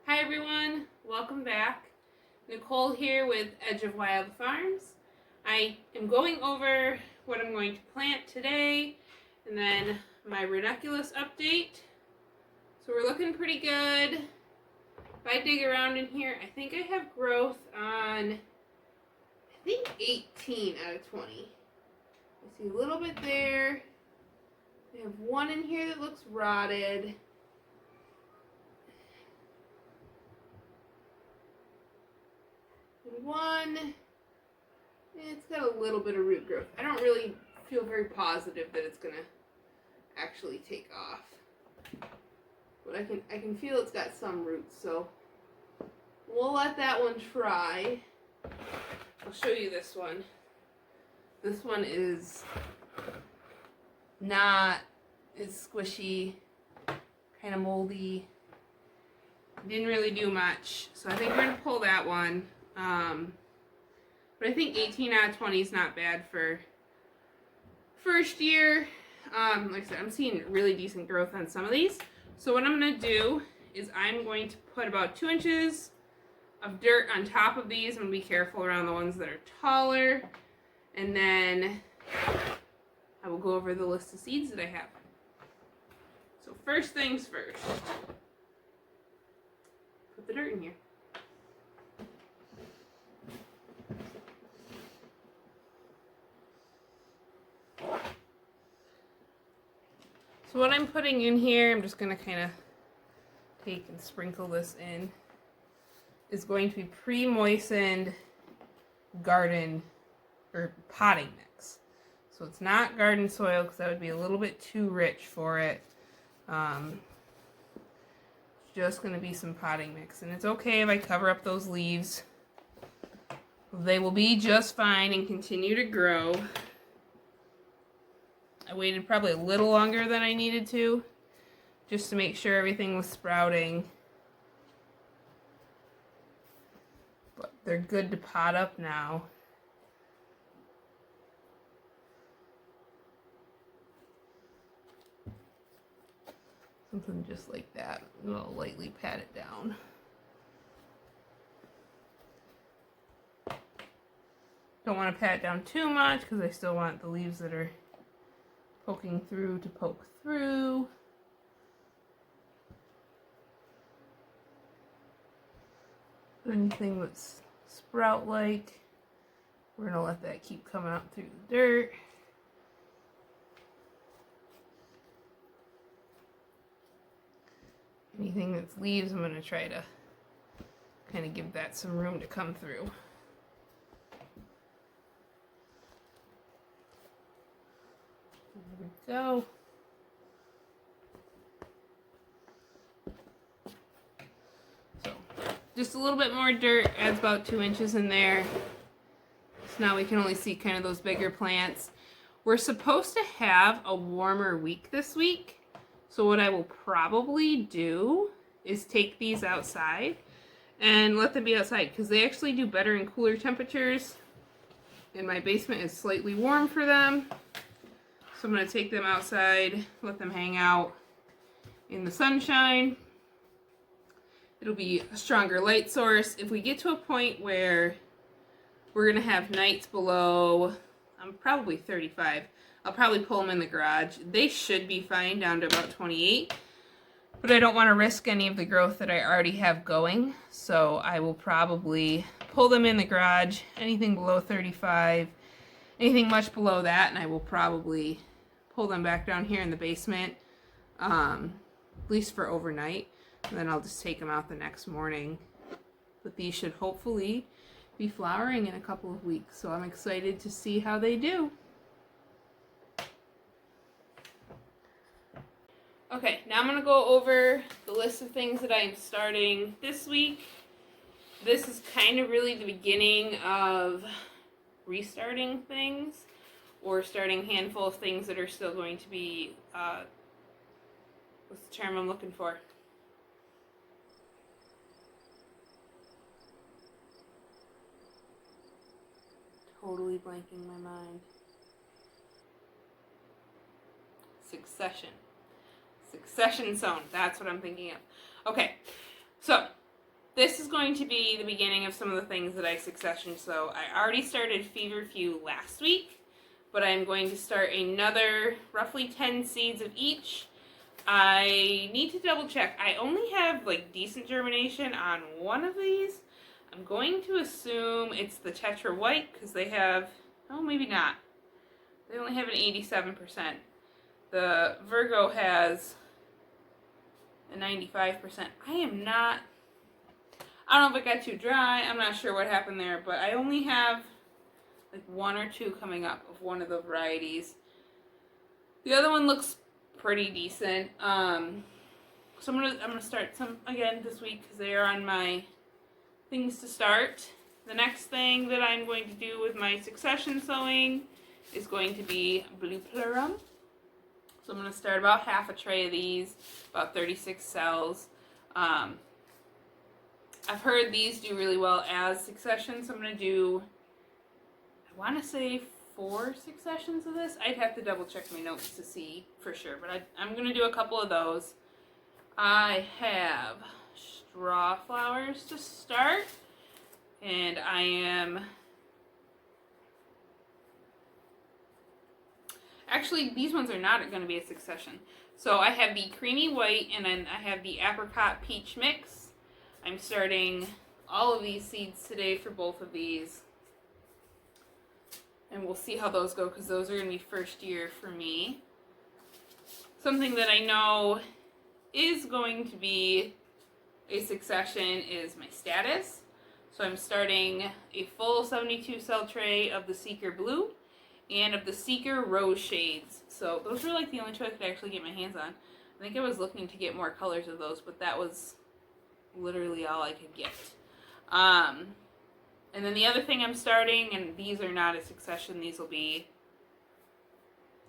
Hi everyone, welcome back. Nicole here with Edge of Wild Farms. I am going over what I'm going to plant today and then my ranunculus update. So we're looking pretty good. If I dig around in here, I think I have growth on, 18 out of 20. I see a little bit there. I have one in here that looks rotted. One, it's got a little bit of root growth. I don't really feel very positive that it's gonna actually take off, but I can feel it's got some roots, so we'll let that one try. I'll show you this one. This one is not as squishy, kind of moldy. Didn't really do much, so I think we're gonna pull that one. But I think 18 out of 20 is not bad for first year. Like I said, I'm seeing really decent growth on some of these. So what I'm going to do is I'm going to put about 2 inches of dirt on top of these. I'm going to be careful around the ones that are taller. And then I will go over the list of seeds that I have. So first things first. Put the dirt in here. So what I'm putting in here, I'm just going to kind of take and sprinkle this in, is going to be pre-moistened garden or potting mix. So it's not garden soil because that would be a little bit too rich for it. It's just going to be some potting mix. And it's okay if I cover up those leaves. They will be just fine and continue to grow. I waited probably a little longer than I needed to, just to make sure everything was sprouting. But they're good to pot up now. Something just like that. I'll lightly pat it down. Don't want to pat it down too much because I still want the leaves that are poking through to poke through. Anything that's sprout-like, we're going to let that keep coming up through the dirt. Anything that's leaves, I'm going to try to kind of give that some room to come through. There we go. So, just a little bit more dirt, adds about 2 inches in there. So now we can only see kind of those bigger plants. We're supposed to have a warmer week this week. So what I will probably do is take these outside and let them be outside because they actually do better in cooler temperatures. And my basement is slightly warm for them. So I'm going to take them outside, let them hang out in the sunshine. It'll be a stronger light source. If we get to a point where we're going to have nights below, I'm probably 35, I'll probably pull them in the garage. They should be fine down to about 28, but I don't want to risk any of the growth that I already have going. So I will probably pull them in the garage, anything below 35. Anything much below that, and I will probably pull them back down here in the basement, at least for overnight, and then I'll just take them out the next morning. But these should hopefully be flowering in a couple of weeks, so I'm excited to see how they do. Okay, now I'm going to go over the list of things that I'm starting this week. This is kind of really the beginning of restarting things, or starting a handful of things that are still going to be, what's the term I'm looking for? Totally blanking my mind. Succession zone, that's what I'm thinking of. Okay, so this is going to be the beginning of some of the things that I succession sow. I already started feverfew last week, but I'm going to start another roughly 10 seeds of each. I need to double check. I only have like decent germination on one of these. I'm going to assume it's the Tetra White because they have, oh maybe not. They only have an 87%. The Virgo has a 95%. I don't know if it got too dry. I'm not sure what happened there, but I only have like one or two coming up of one of the varieties. The other one looks pretty decent. So I'm gonna start some again this week because they are on my things to start. The next thing that I'm going to do with my succession sowing is going to be blue plurum. So I'm going to start about half a tray of these, about 36 cells. I've heard these do really well as succession, so I'm going to do, I want to say 4 successions of this. I'd have to double check my notes to see for sure, but I'm going to do a couple of those. I have straw flowers to start, and I am... Actually, these ones are not going to be a succession. So I have the creamy white, and then I have the apricot peach mix. I'm starting all of these seeds today for both of these. And we'll see how those go, because those are going to be first year for me. Something that I know is going to be a succession is my status. So I'm starting a full 72 cell tray of the Seeker Blue and of the Seeker Rose Shades. So those were like the only two I could actually get my hands on. I think I was looking to get more colors of those, but that was literally all I could get. And then the other thing I'm starting, and these are not a succession, these will be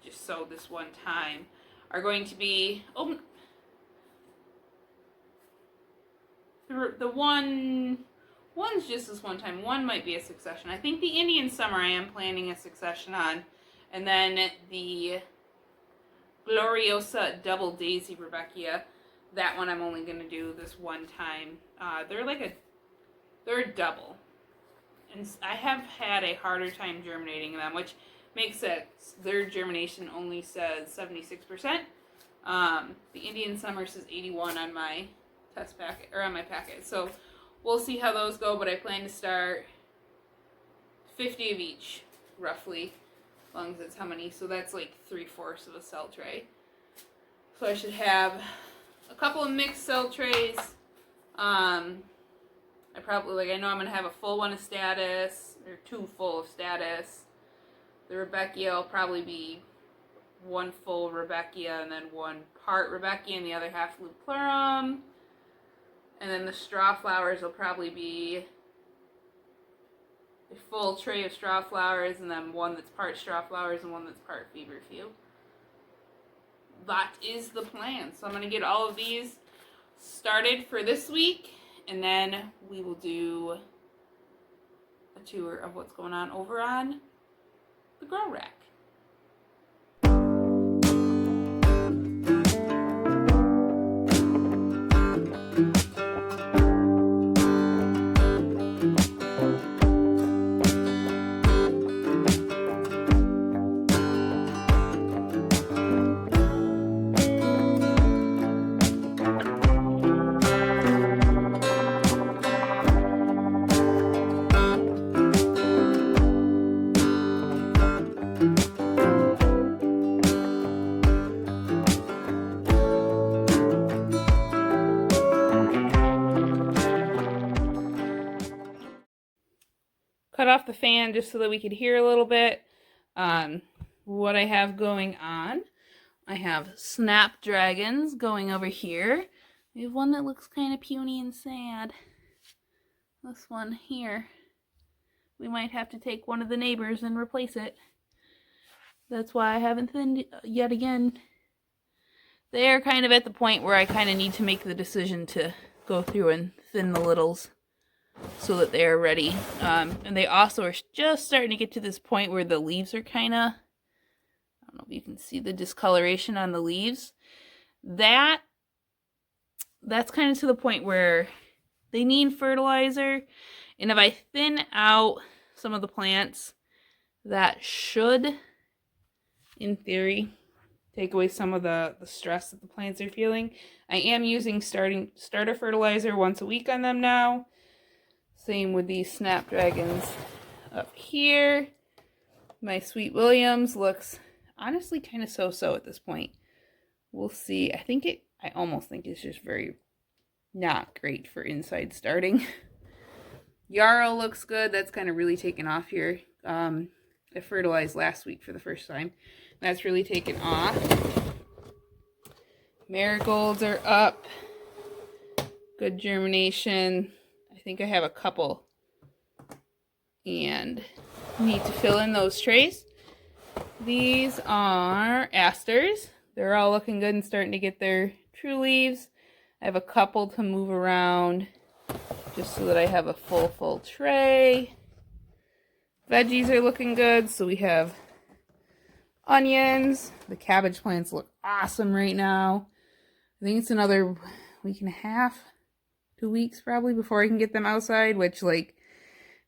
just sowed this one time, are going to be, one's just this one time, one might be a succession. I think the Indian Summer I am planning a succession on, and then the Gloriosa Double Daisy Rebecca, that one I'm only going to do this one time. They're a double. And I have had a harder time germinating them, which makes sense. Their germination only says 76%. The Indian Summer says 81 on my test packet, or on my packet. So we'll see how those go, but I plan to start 50 of each, roughly, as long as it's how many. So that's like 3/4 of a cell tray. So I should have a couple of mixed cell trays. I know I'm going to have a full one of status, or 2 full of status. The Rebecca will probably be 1 full Rebecca and then 1 part Rebecca and the other half blue plurum. And then the straw flowers will probably be a full tray of straw flowers and then one that's part straw flowers and one that's part feverfew. That is the plan. So I'm going to get all of these started for this week, and then we will do a tour of what's going on over on the grow rack. Cut off the fan just so that we could hear a little bit what I have going on. I have snapdragons going over here. We have one that looks kind of puny and sad. This one here. We might have to take one of the neighbors and replace it. That's why I haven't thinned yet again. They are kind of at the point where I kind of need to make the decision to go through and thin the littles so that they are ready. And they also are just starting to get to this point where the leaves are kind of, I don't know if you can see the discoloration on the leaves. That's kind of to the point where they need fertilizer. And if I thin out some of the plants, that should, in theory, take away some of the stress that the plants are feeling. I am using starter fertilizer once a week on them now. Same with these snapdragons up here. My Sweet Williams looks honestly kind of so-so at this point. We'll see. I almost think it's just very not great for inside starting. Yarrow looks good. That's kind of really taken off here. I fertilized last week for the first time. That's really taken off. Marigolds are up. Good germination. I think I have a couple. And need to fill in those trays. These are asters. They're all looking good and starting to get their true leaves. I have a couple to move around just so that I have a full tray. Veggies are looking good. So we have onions. The cabbage plants look awesome right now. I think it's another week and a half, 2 weeks probably before I can get them outside, which, like,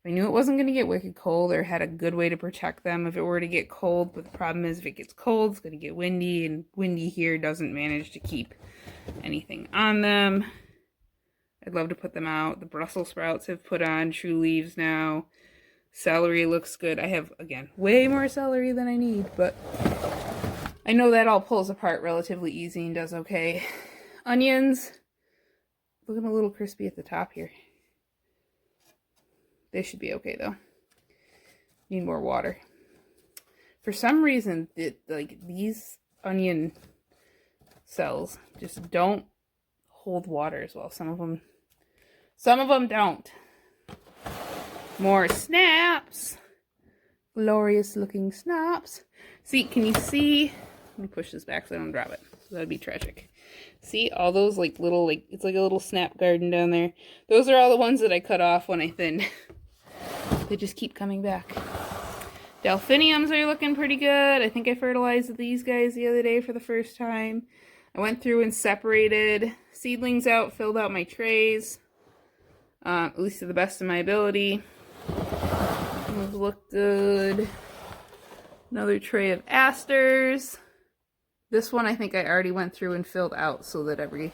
I knew it wasn't going to get wicked cold or had a good way to protect them if it were to get cold. But the problem is if it gets cold, it's going to get windy, and windy here doesn't manage to keep anything on them. I'd love to put them out. The Brussels sprouts have put on true leaves now. Celery looks good. I have, again, way more celery than I need, but I know that all pulls apart relatively easy and does okay. Onions, looking a little crispy at the top here. They should be okay though. Need more water. For some reason, these onion cells just don't hold water as well. Some of them don't. More snaps. Glorious looking snaps. See, can you see? Let me push this back so I don't drop it. That'd be tragic. See all those little, it's like a little snap garden down there. Those are all the ones that I cut off when I thinned. They just keep coming back. Delphiniums are looking pretty good. I think I fertilized these guys the other day for the first time. I went through and separated seedlings out, filled out my trays, at least to the best of my ability. Those look good. Another tray of asters. This one I think I already went through and filled out so that every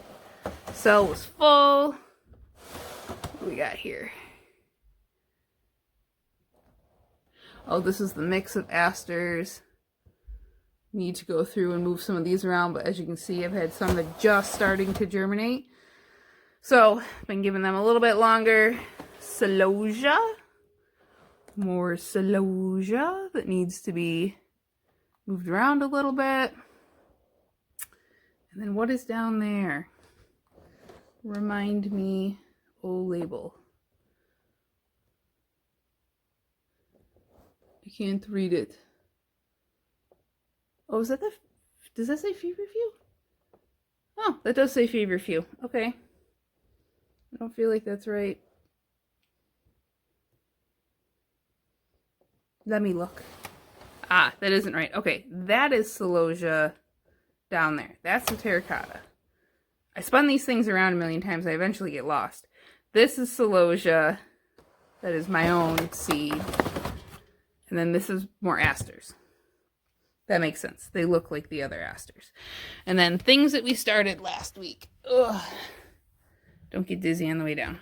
cell was full. What do we got here? Oh, this is the mix of asters. Need to go through and move some of these around, but as you can see, I've had some that are just starting to germinate. So, I've been giving them a little bit longer. Celosia. More celosia that needs to be moved around a little bit. And then what is down there? Remind me, label. I can't read it. Oh, is that does that say feverfew? Oh, that does say feverfew. Okay. I don't feel like that's right. Let me look. Ah, that isn't right. Okay, that is celosia down there. That's the terracotta. I spun these things around a million times. I eventually get lost. This is celosia. That is my own seed. And then this is more asters. That makes sense. They look like the other asters. And then things that we started last week. Ugh. Don't get dizzy on the way down.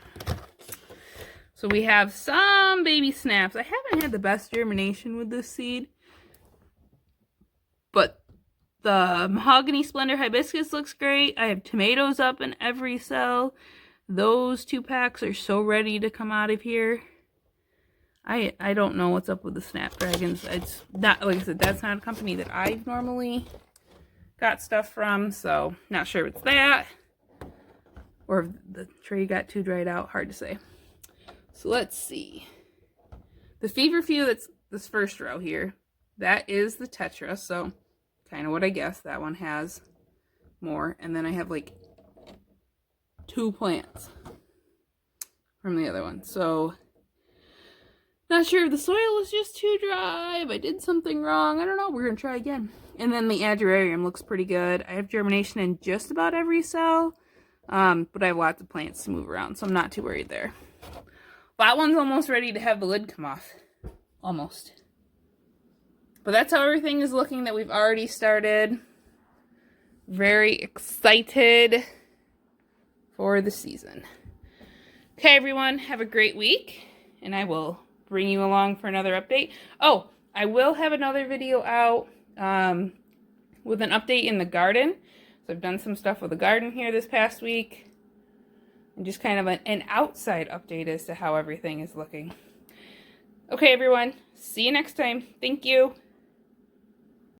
So we have some baby snaps. I haven't had the best germination with this seed. But the mahogany splendor hibiscus looks great. I have tomatoes up in every cell. Those 2 packs are so ready to come out of here. I don't know what's up with the snapdragons. It's not, like I said, that's not a company that I've normally got stuff from, so not sure if it's that or if the tray got too dried out. Hard to say. So let's see. The feverfew, that's this first row here, that is the tetra, so kind of what I guess. That one has more, and then I have like 2 plants from the other one. So not sure if the soil was just too dry, if I did something wrong. I don't know. We're going to try again. And then the agerarium looks pretty good. I have germination in just about every cell. But I have lots of plants to move around, so I'm not too worried there. That one's almost ready to have the lid come off. Almost. But that's how everything is looking that we've already started. Very excited for the season. Okay, everyone, have a great week, and I will bring you along for another update. Oh, I will have another video out with an update in the garden. So I've done some stuff with the garden here this past week, and just kind of an outside update as to how everything is looking. Okay, everyone, see you next time. Thank you.